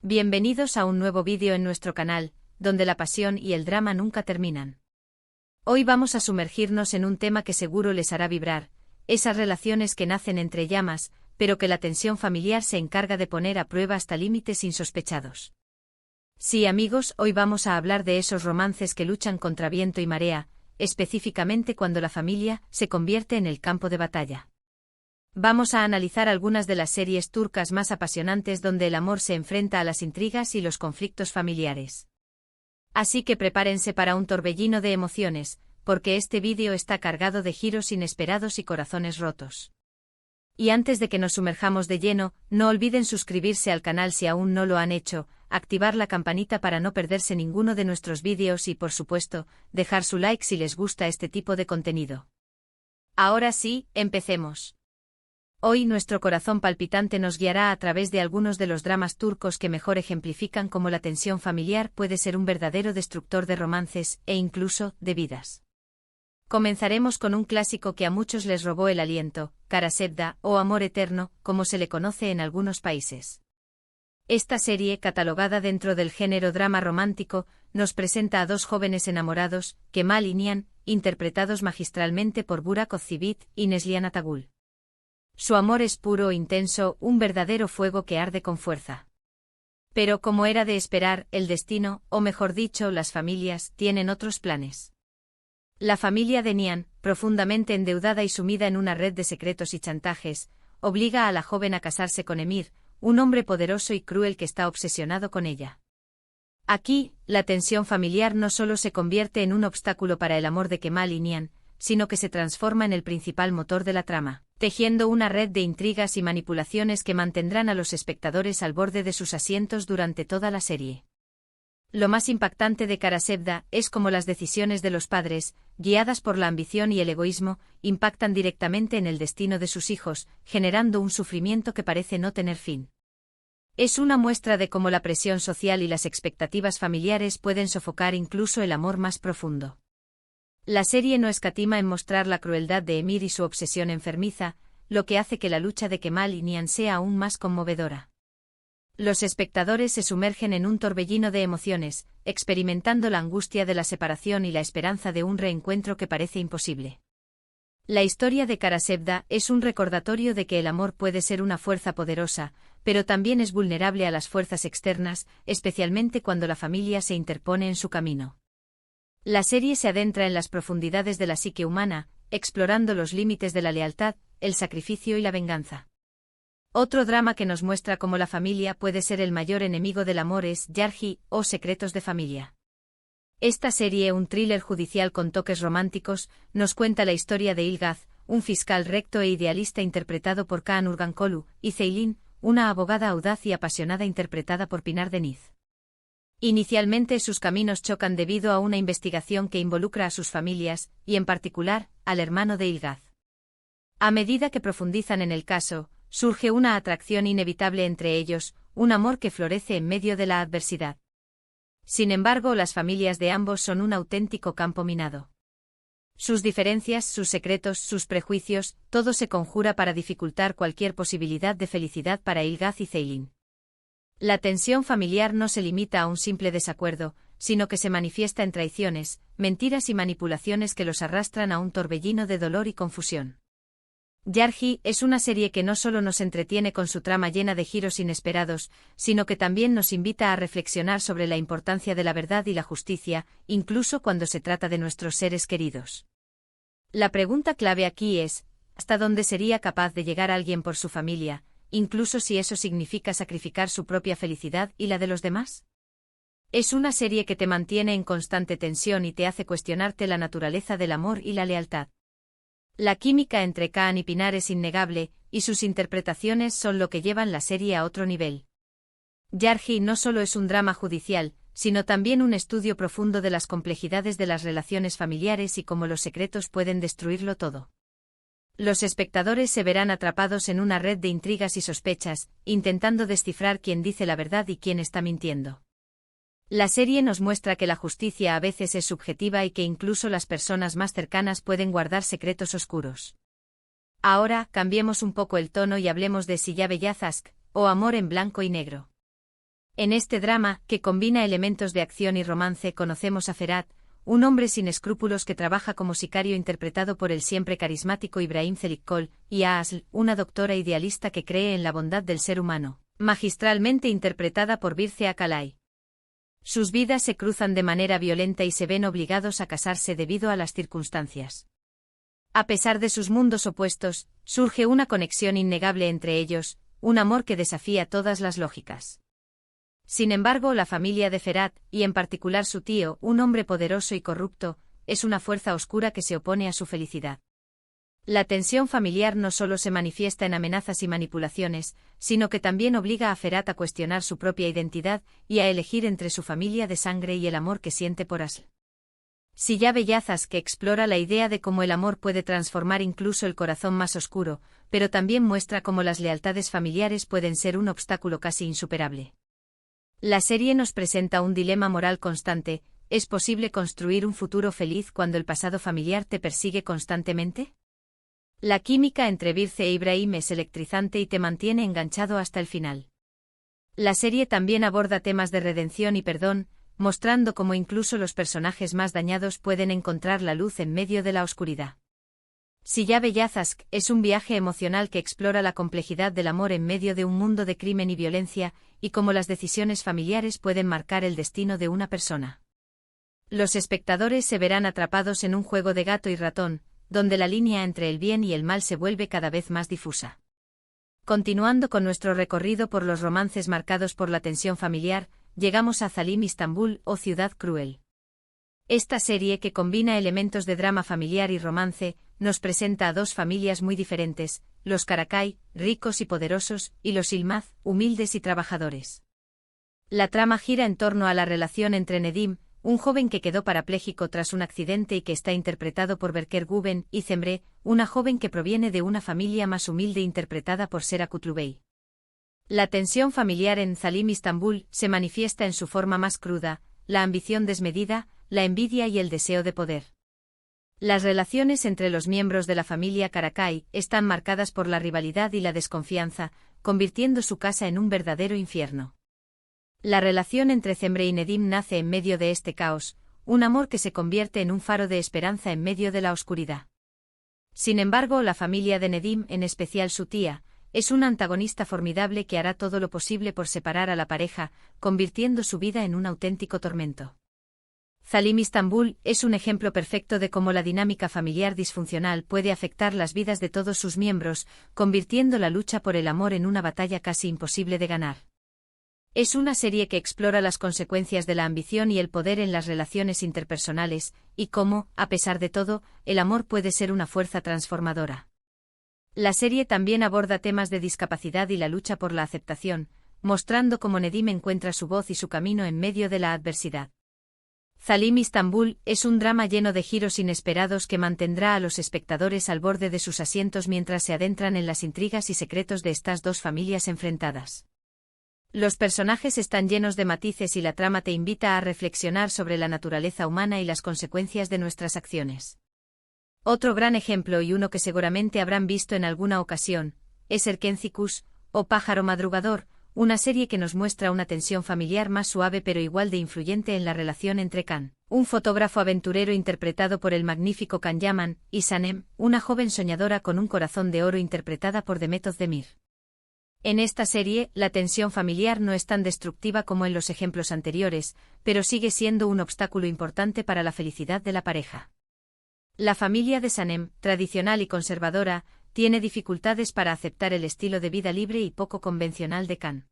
Bienvenidos a un nuevo vídeo en nuestro canal, donde la pasión y el drama nunca terminan. Hoy vamos a sumergirnos en un tema que seguro les hará vibrar, esas relaciones que nacen entre llamas, pero que la tensión familiar se encarga de poner a prueba hasta límites insospechados. Sí, amigos, hoy vamos a hablar de esos romances que luchan contra viento y marea, específicamente cuando la familia se convierte en el campo de batalla. Vamos a analizar algunas de las series turcas más apasionantes donde el amor se enfrenta a las intrigas y los conflictos familiares. Así que prepárense para un torbellino de emociones, porque este vídeo está cargado de giros inesperados y corazones rotos. Y antes de que nos sumerjamos de lleno, no olviden suscribirse al canal si aún no lo han hecho, activar la campanita para no perderse ninguno de nuestros vídeos y, por supuesto, dejar su like si les gusta este tipo de contenido. Ahora sí, empecemos. Hoy nuestro corazón palpitante nos guiará a través de algunos de los dramas turcos que mejor ejemplifican cómo la tensión familiar puede ser un verdadero destructor de romances e incluso de vidas. Comenzaremos con un clásico que a muchos les robó el aliento, Kara Sevda, o Amor Eterno, como se le conoce en algunos países. Esta serie, catalogada dentro del género drama romántico, nos presenta a dos jóvenes enamorados, Kemal y Nihan, interpretados magistralmente por Burak Özçivit y Neslihan Atagül. Su amor es puro, intenso, un verdadero fuego que arde con fuerza. Pero como era de esperar, el destino, o mejor dicho, las familias, tienen otros planes. La familia de Nihan, profundamente endeudada y sumida en una red de secretos y chantajes, obliga a la joven a casarse con Emir, un hombre poderoso y cruel que está obsesionado con ella. Aquí, la tensión familiar no solo se convierte en un obstáculo para el amor de Kemal y Nihan, sino que se transforma en el principal motor de la trama, tejiendo una red de intrigas y manipulaciones que mantendrán a los espectadores al borde de sus asientos durante toda la serie. Lo más impactante de Kara Sevda es cómo las decisiones de los padres, guiadas por la ambición y el egoísmo, impactan directamente en el destino de sus hijos, generando un sufrimiento que parece no tener fin. Es una muestra de cómo la presión social y las expectativas familiares pueden sofocar incluso el amor más profundo. La serie no escatima en mostrar la crueldad de Emir y su obsesión enfermiza, lo que hace que la lucha de Kemal y Nihan sea aún más conmovedora. Los espectadores se sumergen en un torbellino de emociones, experimentando la angustia de la separación y la esperanza de un reencuentro que parece imposible. La historia de Kara Sevda es un recordatorio de que el amor puede ser una fuerza poderosa, pero también es vulnerable a las fuerzas externas, especialmente cuando la familia se interpone en su camino. La serie se adentra en las profundidades de la psique humana, explorando los límites de la lealtad, el sacrificio y la venganza. Otro drama que nos muestra cómo la familia puede ser el mayor enemigo del amor es Yargı, o Secretos de Familia. Esta serie, un thriller judicial con toques románticos, nos cuenta la historia de Ilgaz, un fiscal recto e idealista interpretado por Kaan Urgankolu, y Ceylin, una abogada audaz y apasionada interpretada por Pinar Deniz. Inicialmente sus caminos chocan debido a una investigación que involucra a sus familias, y en particular, al hermano de Ilgaz. A medida que profundizan en el caso, surge una atracción inevitable entre ellos, un amor que florece en medio de la adversidad. Sin embargo, las familias de ambos son un auténtico campo minado. Sus diferencias, sus secretos, sus prejuicios, todo se conjura para dificultar cualquier posibilidad de felicidad para Ilgaz y Ceylin. La tensión familiar no se limita a un simple desacuerdo, sino que se manifiesta en traiciones, mentiras y manipulaciones que los arrastran a un torbellino de dolor y confusión. Yargı es una serie que no solo nos entretiene con su trama llena de giros inesperados, sino que también nos invita a reflexionar sobre la importancia de la verdad y la justicia, incluso cuando se trata de nuestros seres queridos. La pregunta clave aquí es, ¿hasta dónde sería capaz de llegar alguien por su familia, incluso si eso significa sacrificar su propia felicidad y la de los demás? Es una serie que te mantiene en constante tensión y te hace cuestionarte la naturaleza del amor y la lealtad. La química entre Kaan y Pinar es innegable, y sus interpretaciones son lo que llevan la serie a otro nivel. Yargı no solo es un drama judicial, sino también un estudio profundo de las complejidades de las relaciones familiares y cómo los secretos pueden destruirlo todo. Los espectadores se verán atrapados en una red de intrigas y sospechas, intentando descifrar quién dice la verdad y quién está mintiendo. La serie nos muestra que la justicia a veces es subjetiva y que incluso las personas más cercanas pueden guardar secretos oscuros. Ahora, cambiemos un poco el tono y hablemos de Siyah Beyaz Aşk, o Amor en blanco y negro. En este drama, que combina elementos de acción y romance, conocemos a Ferhat, un hombre sin escrúpulos que trabaja como sicario interpretado por el siempre carismático Ibrahim Çelikkol, y a Asl, una doctora idealista que cree en la bondad del ser humano, magistralmente interpretada por Birce Akalay. Sus vidas se cruzan de manera violenta y se ven obligados a casarse debido a las circunstancias. A pesar de sus mundos opuestos, surge una conexión innegable entre ellos, un amor que desafía todas las lógicas. Sin embargo, la familia de Ferhat, y en particular su tío, un hombre poderoso y corrupto, es una fuerza oscura que se opone a su felicidad. La tensión familiar no solo se manifiesta en amenazas y manipulaciones, sino que también obliga a Ferhat a cuestionar su propia identidad y a elegir entre su familia de sangre y el amor que siente por Asl. Silla Bellazas, que explora la idea de cómo el amor puede transformar incluso el corazón más oscuro, pero también muestra cómo las lealtades familiares pueden ser un obstáculo casi insuperable. La serie nos presenta un dilema moral constante: ¿es posible construir un futuro feliz cuando el pasado familiar te persigue constantemente? La química entre Birce e Ibrahim es electrizante y te mantiene enganchado hasta el final. La serie también aborda temas de redención y perdón, mostrando cómo incluso los personajes más dañados pueden encontrar la luz en medio de la oscuridad. Silla Bellazas es un viaje emocional que explora la complejidad del amor en medio de un mundo de crimen y violencia, y cómo las decisiones familiares pueden marcar el destino de una persona. Los espectadores se verán atrapados en un juego de gato y ratón, donde la línea entre el bien y el mal se vuelve cada vez más difusa. Continuando con nuestro recorrido por los romances marcados por la tensión familiar, llegamos a Zalim Istambul, o Ciudad Cruel. Esta serie, que combina elementos de drama familiar y romance, nos presenta a dos familias muy diferentes: los Karakay, ricos y poderosos, y los Yılmaz, humildes y trabajadores. La trama gira en torno a la relación entre Nedim, un joven que quedó parapléjico tras un accidente y que está interpretado por Berker Guben, y Cemre, una joven que proviene de una familia más humilde interpretada por Sera Kutlubey. La tensión familiar en Zalim Istambul se manifiesta en su forma más cruda: la ambición desmedida, la envidia y el deseo de poder. Las relaciones entre los miembros de la familia Karakay están marcadas por la rivalidad y la desconfianza, convirtiendo su casa en un verdadero infierno. La relación entre Cemre y Nedim nace en medio de este caos, un amor que se convierte en un faro de esperanza en medio de la oscuridad. Sin embargo, la familia de Nedim, en especial su tía, es una antagonista formidable que hará todo lo posible por separar a la pareja, convirtiendo su vida en un auténtico tormento. Zalim Istambul es un ejemplo perfecto de cómo la dinámica familiar disfuncional puede afectar las vidas de todos sus miembros, convirtiendo la lucha por el amor en una batalla casi imposible de ganar. Es una serie que explora las consecuencias de la ambición y el poder en las relaciones interpersonales, y cómo, a pesar de todo, el amor puede ser una fuerza transformadora. La serie también aborda temas de discapacidad y la lucha por la aceptación, mostrando cómo Nedim encuentra su voz y su camino en medio de la adversidad. Zalim Istambul es un drama lleno de giros inesperados que mantendrá a los espectadores al borde de sus asientos mientras se adentran en las intrigas y secretos de estas dos familias enfrentadas. Los personajes están llenos de matices y la trama te invita a reflexionar sobre la naturaleza humana y las consecuencias de nuestras acciones. Otro gran ejemplo, y uno que seguramente habrán visto en alguna ocasión, es Erkenci Kuş, o Pájaro Madrugador, una serie que nos muestra una tensión familiar más suave pero igual de influyente en la relación entre Kan, un fotógrafo aventurero interpretado por el magnífico Can Yaman, y Sanem, una joven soñadora con un corazón de oro interpretada por Demet Özdemir. En esta serie, la tensión familiar no es tan destructiva como en los ejemplos anteriores, pero sigue siendo un obstáculo importante para la felicidad de la pareja. La familia de Sanem, tradicional y conservadora, tiene dificultades para aceptar el estilo de vida libre y poco convencional de Kan.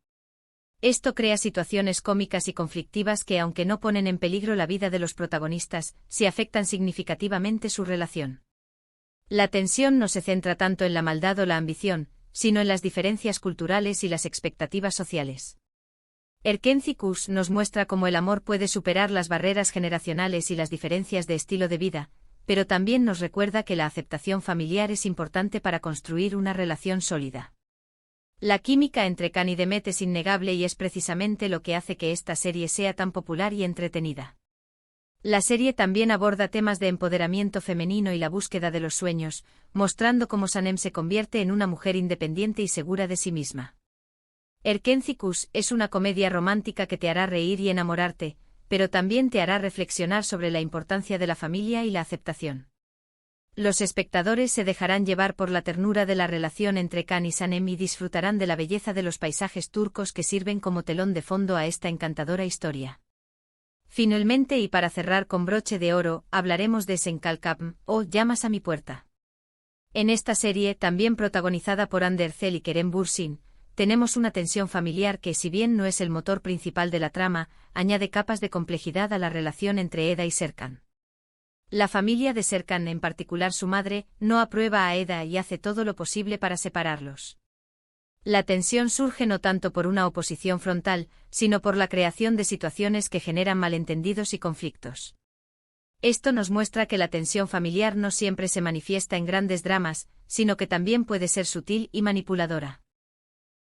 Esto crea situaciones cómicas y conflictivas que, aunque no ponen en peligro la vida de los protagonistas, sí afectan significativamente su relación. La tensión no se centra tanto en la maldad o la ambición, sino en las diferencias culturales y las expectativas sociales. Erkenci Kuş nos muestra cómo el amor puede superar las barreras generacionales y las diferencias de estilo de vida, pero también nos recuerda que la aceptación familiar es importante para construir una relación sólida. La química entre Kan y Demet es innegable y es precisamente lo que hace que esta serie sea tan popular y entretenida. La serie también aborda temas de empoderamiento femenino y la búsqueda de los sueños, mostrando cómo Sanem se convierte en una mujer independiente y segura de sí misma. Erkencikus es una comedia romántica que te hará reír y enamorarte, pero también te hará reflexionar sobre la importancia de la familia y la aceptación. Los espectadores se dejarán llevar por la ternura de la relación entre Can y Sanem y disfrutarán de la belleza de los paisajes turcos que sirven como telón de fondo a esta encantadora historia. Finalmente, y para cerrar con broche de oro, hablaremos de Senkalkapm, o Llamas a mi puerta. En esta serie, también protagonizada por Hande Erçel y Kerem Bürsin, tenemos una tensión familiar que, si bien no es el motor principal de la trama, añade capas de complejidad a la relación entre Eda y Serkan. La familia de Serkan, en particular su madre, no aprueba a Eda y hace todo lo posible para separarlos. La tensión surge no tanto por una oposición frontal, sino por la creación de situaciones que generan malentendidos y conflictos. Esto nos muestra que la tensión familiar no siempre se manifiesta en grandes dramas, sino que también puede ser sutil y manipuladora.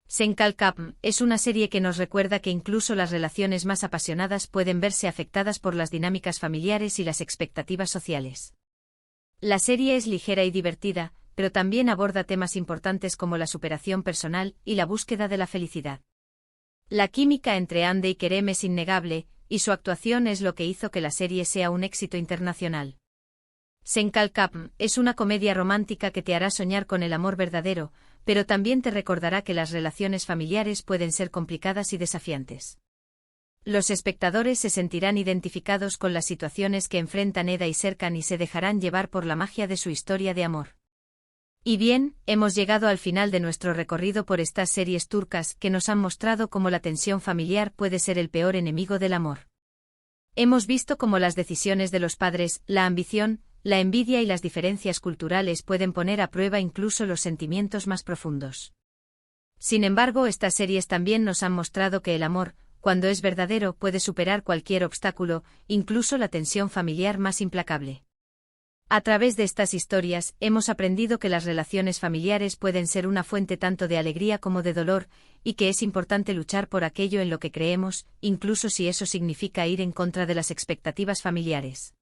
Senkalkapm es una serie que nos recuerda que incluso las relaciones más apasionadas pueden verse afectadas por las dinámicas familiares y las expectativas sociales. La serie es ligera y divertida, pero también aborda temas importantes como la superación personal y la búsqueda de la felicidad. La química entre Hande y Kerem es innegable, y su actuación es lo que hizo que la serie sea un éxito internacional. Senkalkapm es una comedia romántica que te hará soñar con el amor verdadero, pero también te recordará que las relaciones familiares pueden ser complicadas y desafiantes. Los espectadores se sentirán identificados con las situaciones que enfrentan Eda y Serkan y se dejarán llevar por la magia de su historia de amor. Y bien, hemos llegado al final de nuestro recorrido por estas series turcas que nos han mostrado cómo la tensión familiar puede ser el peor enemigo del amor. Hemos visto cómo las decisiones de los padres, la ambición, la envidia y las diferencias culturales pueden poner a prueba incluso los sentimientos más profundos. Sin embargo, estas series también nos han mostrado que el amor, cuando es verdadero, puede superar cualquier obstáculo, incluso la tensión familiar más implacable. A través de estas historias, hemos aprendido que las relaciones familiares pueden ser una fuente tanto de alegría como de dolor, y que es importante luchar por aquello en lo que creemos, incluso si eso significa ir en contra de las expectativas familiares.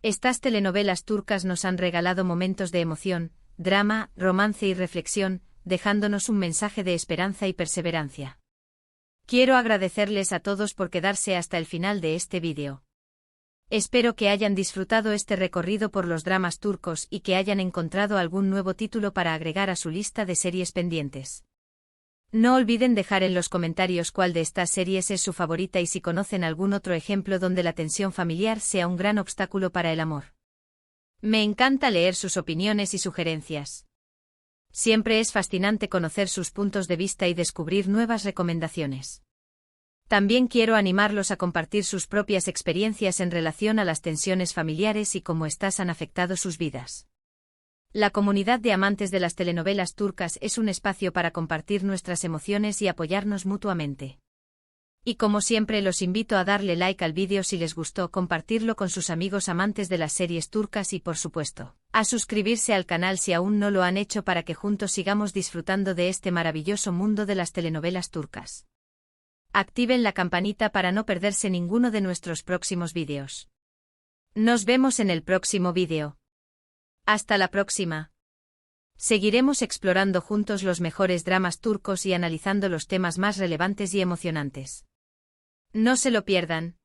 Estas telenovelas turcas nos han regalado momentos de emoción, drama, romance y reflexión, dejándonos un mensaje de esperanza y perseverancia. Quiero agradecerles a todos por quedarse hasta el final de este vídeo. Espero que hayan disfrutado este recorrido por los dramas turcos y que hayan encontrado algún nuevo título para agregar a su lista de series pendientes. No olviden dejar en los comentarios cuál de estas series es su favorita y si conocen algún otro ejemplo donde la tensión familiar sea un gran obstáculo para el amor. Me encanta leer sus opiniones y sugerencias. Siempre es fascinante conocer sus puntos de vista y descubrir nuevas recomendaciones. También quiero animarlos a compartir sus propias experiencias en relación a las tensiones familiares y cómo éstas han afectado sus vidas. La comunidad de amantes de las telenovelas turcas es un espacio para compartir nuestras emociones y apoyarnos mutuamente. Y como siempre los invito a darle like al vídeo si les gustó, compartirlo con sus amigos amantes de las series turcas y por supuesto, a suscribirse al canal si aún no lo han hecho para que juntos sigamos disfrutando de este maravilloso mundo de las telenovelas turcas. Activen la campanita para no perderse ninguno de nuestros próximos vídeos. Nos vemos en el próximo vídeo. Hasta la próxima. Seguiremos explorando juntos los mejores dramas turcos y analizando los temas más relevantes y emocionantes. No se lo pierdan.